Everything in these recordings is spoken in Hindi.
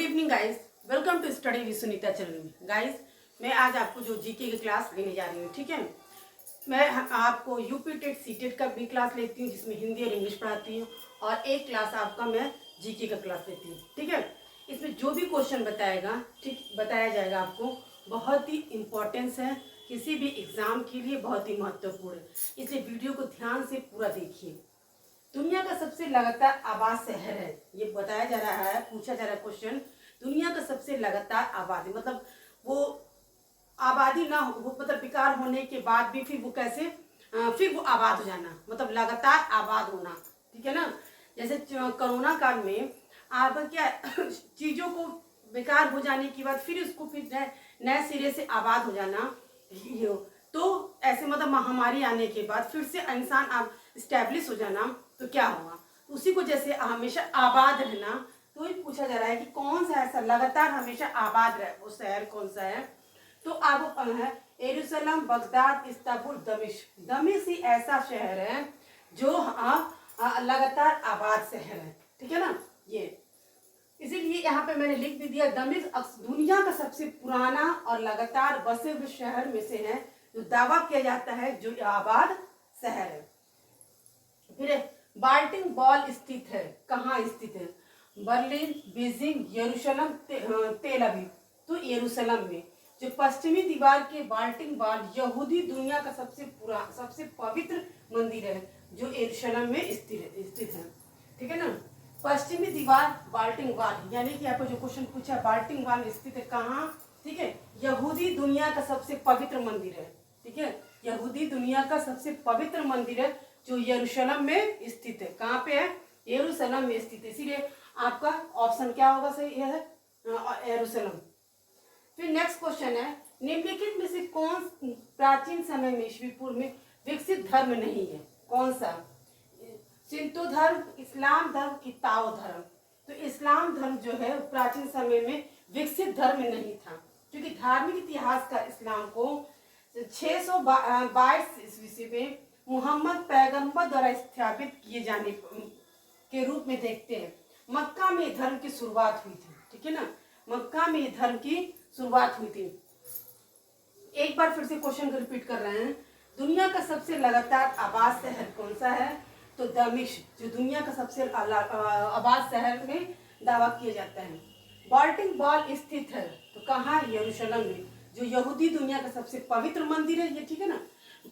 Good evening guys, welcome to study with Sunita channel में। गाइस, मैं आज आपको जो जीके की क्लास लेने जा रही हूँ, ठीक है। मैं आपको यूपी टेट सीटेट का भी क्लास लेती हूँ, जिसमें हिंदी और इंग्लिश पढ़ाती हूँ, और एक क्लास आपका मैं जीके का क्लास लेती हूँ, ठीक है। इसमें जो भी क्वेश्चन बताया जाएगा आपको, बहुत ही इम्पोर्टेंस है, किसी भी एग्जाम के लिए बहुत ही महत्वपूर्ण है, इसलिए वीडियो को ध्यान से पूरा देखिए। दुनिया का सबसे लगातार आबाद शहर है, ये बताया जा रहा है, पूछा जा रहा है क्वेश्चन। दुनिया का सबसे लगातार आबादी मतलब वो आबादी ना हो, मतलब बेकार होने के बाद भी फिर वो कैसे फिर वो आबाद हो जाना, मतलब लगातार आबाद होना, ठीक है ना। जैसे कोरोना काल में आप क्या चीजों को बेकार हो जाने के बाद फिर उसको फिर नए सिरे से आबाद हो जाना, ये हो। तो ऐसे मतलब महामारी आने के बाद फिर से इंसान आप स्टैब्लिश हो जाना, तो क्या होगा, उसी को जैसे हमेशा आबाद रहना। तो ये पूछा जा रहा है कि कौन सा ऐसा लगातार हमेशा आबाद रहे, वो शहर कौन सा है। तो आपको है यरूशलेम, बगदाद, इस्तांबुल, दमिश्क। दमिश्क ही ऐसा शहर है जो लगातार आबाद शहर है, ठीक है ना। ये इसीलिए यहाँ पे मैंने लिख भी दिया, दमिश्क दुनिया का सबसे पुराना और लगातार बसे हुए शहर में से है, जो दावा किया जाता है जो आबाद शहर है। फिर बाल्टिक बॉल स्थित है, कहाँ स्थित है? बर्लिन, बीजिंग, यरूशलेम, तेल अवीव। तो यरूशलेम में जो पश्चिमी दीवार के बाल्टिक बॉल यहूदी दुनिया का सबसे पवित्र मंदिर है, जो यरूशलेम में स्थित है, ठीक है ना। पश्चिमी दीवार बाल्टिक वॉल, यानी कि आपको जो क्वेश्चन पूछा, बाल्टिक वॉल स्थित है कहाँ, ठीक है। यहूदी दुनिया का सबसे पवित्र मंदिर है, ठीक है। यहूदी दुनिया का सबसे पवित्र मंदिर है जो यरूशलेम में स्थित है। कहाँ पे है? यरूशलेम में स्थित है, इसीलिए आपका ऑप्शन क्या होगा? सही यह है यरूशलेम। फिर नेक्स्ट क्वेश्चन है, निम्नलिखित में से कौन प्राचीन समय में ईस्वी पूर्व में विकसित धर्म नहीं है? कौन सा? सिंतो धर्म, इस्लाम धर्म की ताओ धर्म। तो इस्लाम धर्म जो है प्राचीन समय में विकसित धर्म नहीं था, क्योंकि धार्मिक इतिहास का इस्लाम को 622 ईस्वी में मोहम्मद पैगंबर द्वारा स्थापित किए जाने के रूप में देखते हैं। मक्का में धर्म की शुरुआत हुई थी, ठीक है ना। मक्का में धर्म की शुरुआत हुई थी। एक बार फिर से क्वेश्चन को रिपीट कर रहे हैं, दुनिया का सबसे लगातार आबाद शहर कौन सा है? तो दमिश्क, जो दुनिया का सबसे आबाद शहर में दावा किया जाता है। बाल्टिक बॉल स्थित है, तो कहाँ? यरूशलेम में, जो यहूदी दुनिया का सबसे पवित्र मंदिर है, ये ठीक है ना,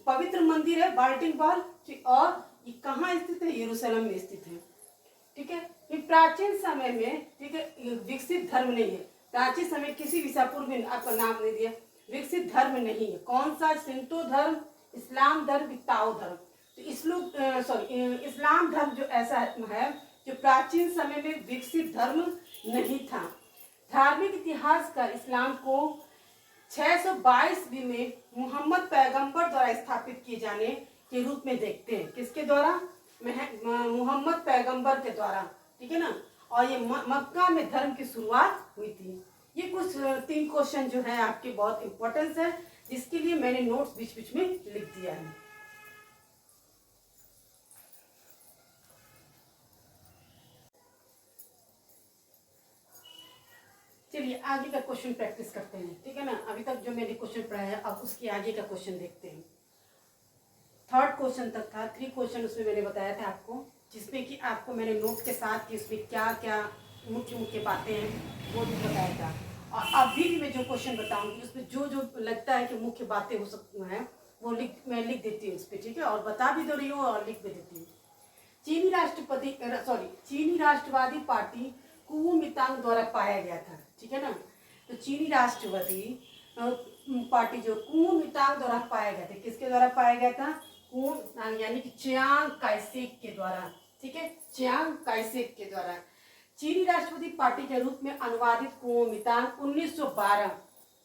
पवित्र मंदिर है बाल्टिक बॉल, और ये कहाँ स्थित है? यरूशलेम में स्थित है, ठीक है। फिर प्राचीन समय में, ठीक है, विकसित धर्म नहीं है। प्राचीन समय किसी भी पूर्व में आपका नाम नहीं दिया, विकसित धर्म नहीं है। कौन सा? सिंतो धर्म, इस्लाम धर्म, ताओ धर्म। तो इस्लाम धर्म जो ऐसा है जो प्राचीन समय में विकसित धर्म नहीं था। धार्मिक इतिहास का इस्लाम को 622 ईस्वी में मोहम्मद पैगंबर द्वारा स्थापित किए जाने के रूप में देखते हैं। किसके द्वारा? मोहम्मद पैगंबर के द्वारा, ठीक है ना। और ये मक्का में धर्म की शुरुआत हुई थी। ये कुछ 3 क्वेश्चन जो है आपके बहुत इंपॉर्टेंस है, जिसके लिए मैंने नोट्स बीच बीच में लिख दिया है। चलिए आगे का क्वेश्चन प्रैक्टिस करते हैं, ठीक है ना। अभी तक जो मैंने क्वेश्चन पढ़ा है, अब उसके आगे का क्वेश्चन देखते हैं। 3rd क्वेश्चन तक था, 3 क्वेश्चन उसमें मैंने बताया था आपको, जिसमें कि आपको मैंने नोट के साथ कि उसमें क्या क्या मुख्य बातें हैं वो भी बताया था। और अभी भी मैं जो क्वेश्चन बताऊंगी उसमें जो जो लगता है कि मुख्य बातें हो सकती हैं वो मैं लिख देती हूँ उस पर, ठीक है, और बता भी दे रही हूँ और लिख भी देती हूँ। चीनी राष्ट्रवादी पार्टी कुओमिंतांग द्वारा पाया गया था, ठीक है ना। तो चीनी राष्ट्रवादी पार्टी जो कुओमिंतांग द्वारा पाया गया था, किसके द्वारा पाया गया था? कुओमिंतांग, यानी कि चियांग काइशेक के द्वारा, ठीक है, चियांग काइशेक के द्वारा। चीनी राष्ट्रवादी पार्टी के रूप में अनुवादित कुओमिंतांग 1912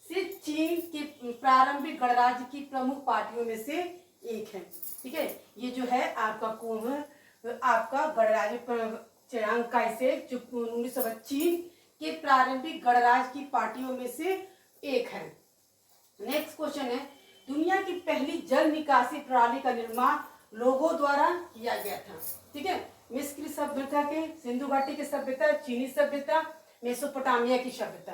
से चीन के प्रारंभिक गणराज्य की प्रमुख पार्टियों में से एक है, ठीक है। ये जो है आपका गणराज्य चियांग काइशेक, जो 1912 चीन के प्रारंभिक गणराज्य की पार्टियों में से एक है। नेक्स्ट क्वेश्चन है, दुनिया की पहली जल निकासी प्रणाली का निर्माण लोगों द्वारा किया गया था, ठीक है। मिस्र सभ्यता के, सिंधु घाटी की सभ्यता, चीनी सभ्यता, मेसोपोटामिया की सभ्यता।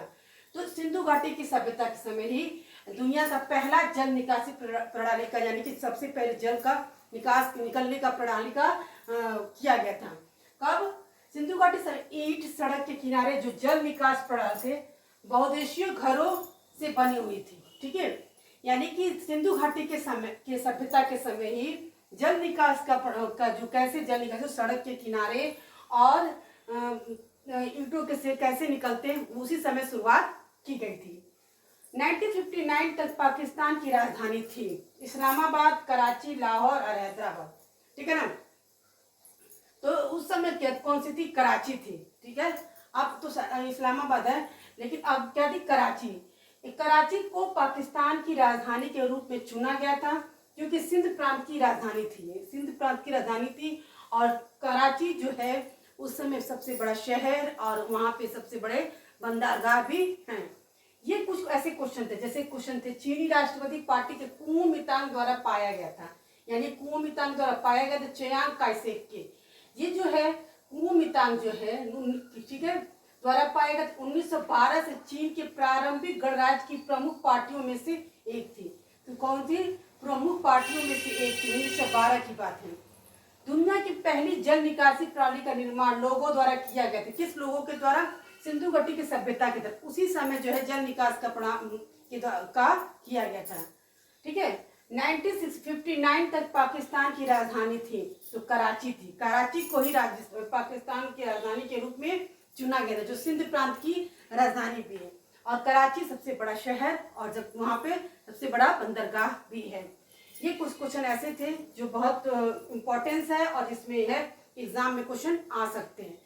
तो सिंधु घाटी की सभ्यता के समय ही दुनिया का पहला जल निकासी प्रणाली का, यानी कि सबसे पहले जल का निकास निकलने का प्रणाली का किया गया था। कब? सिंधु घाटी ईंट सड़क के किनारे जो जल निकास प्रणाली थे बहुउद्देशीय घरों से बनी हुई थी। ठीक है, यानी कि सिंधु घाटी के समय के सभ्यता के समय ही जल निकास का जो कैसे जल निकास सड़क के किनारे और ईंटों के से कैसे निकलते हैं उसी समय शुरुआत की गई थी। 1959 तक पाकिस्तान की राजधानी थी इस्लामाबाद, कराची, लाहौर और हैदराबाद। ठीक है ना। तो उस समय क्या कौन सी थी? कराची थी। ठीक है, अब तो इस्लामाबाद है, लेकिन अब क्या थी? कराची। कराची को पाकिस्तान की राजधानी के रूप में चुना गया था क्योंकि सिंध प्रांत की राजधानी थी, सिंध प्रांत की राजधानी थी। और कराची जो है उस समय सबसे बड़ा शहर और वहाँ पे सबसे बड़े बंदरगाह भी हैं। ये कुछ ऐसे क्वेश्चन थे, जैसे क्वेश्चन थे चीनी राष्ट्रवादी पार्टी के कुओमितांग द्वारा पाया गया था, यानी कुओमितांग द्वारा पाया गया था चियांग काइसेक के। ये जो है कुओमितांग जो है, ठीक है, द्वारा पाया गया 1912 से चीन के प्रारंभिक गणराज्य की प्रमुख पार्टियों में से एक थी। तो कौन थी? प्रमुख पार्टियों में से एक थी। 1912 की बात है। दुनिया की पहली जल निकासी प्रणाली का निर्माण लोगों द्वारा किया गया था। किस लोगों के द्वारा? सिंधु घाटी की सभ्यता के द्वारा। उसी समय जो है जल निकास का किया गया था। ठीक है, 1959 तक पाकिस्तान की राजधानी थी तो कराची थी। कराची को ही पाकिस्तान की राजधानी के रूप में चुना गया था, जो सिंध प्रांत की राजधानी भी है। और कराची सबसे बड़ा शहर और जब वहाँ पे सबसे बड़ा बंदरगाह भी है। ये कुछ क्वेश्चन ऐसे थे जो बहुत इम्पोर्टेंस है और जिसमें है एग्जाम में क्वेश्चन आ सकते हैं।